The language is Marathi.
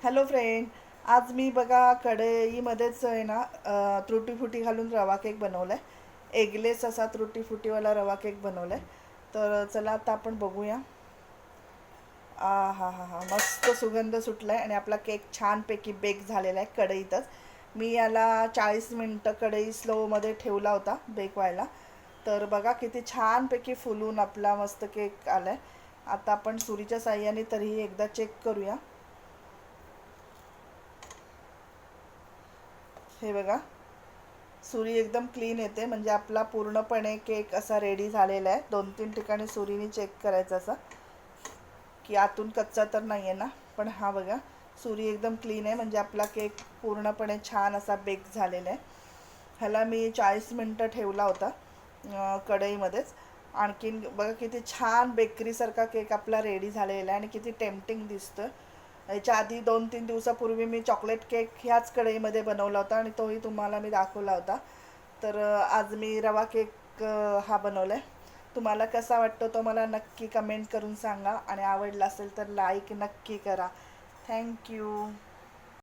Hello friend. आज मी बघा कढईमध्येच आहे ना त्रुटी फुटी घालून रवा केक बनवला आहे. एगलेस असा त्रुटी फुटीवाला रवा केक बनवला आहे. तर चला आता आपण बघूया. हा हा हा मस्त सुगंध सुटला आहे आणि आपला केक छानपैकी बेक झालेला आहे कढईतच. मी याला 40 मिनटं कढई स्लोमध्ये ठेवला होता बेक व्हायला. तर बघा किती छानपैकी फुलून आपला मस्त केक आला आहे. आता आपण सुरीच्या साह्याने तरीही एकदा चेक करूया. हे बघा, सुरी एकदम क्लीन येते म्हणजे आपला पूर्णपणे केक असा रेडी झालेला आहे. 2-3 ठिकाणी सुरीने चेक करायचं असं की आतून कच्चा तर नाही आहे ना. पण हा बघा, सुरी एकदम क्लीन आहे म्हणजे आपला केक पूर्णपणे छान असा बेक झालेला आहे. ह्याला मी 40 मिनटं ठेवला होता कढईमध्येच. आणखीन बघा किती छान बेकरीसारखा केक आपला रेडी झालेला आहे आणि किती टेम्पटिंग दिसतं. याच्या आधी 2-3 दिवसापूर्वी मी चॉकलेट केक ह्याच कढईमध्ये बनवला होता आणि तोही तुम्हाला मी दाखवला होता. तर आज मी रवा केक हा बनवला आहे. तुम्हाला कसा वाटतो तो मला नक्की कमेंट करून सांगा आणि आवडला असेल तर लाईक नक्की करा. थँक्यू.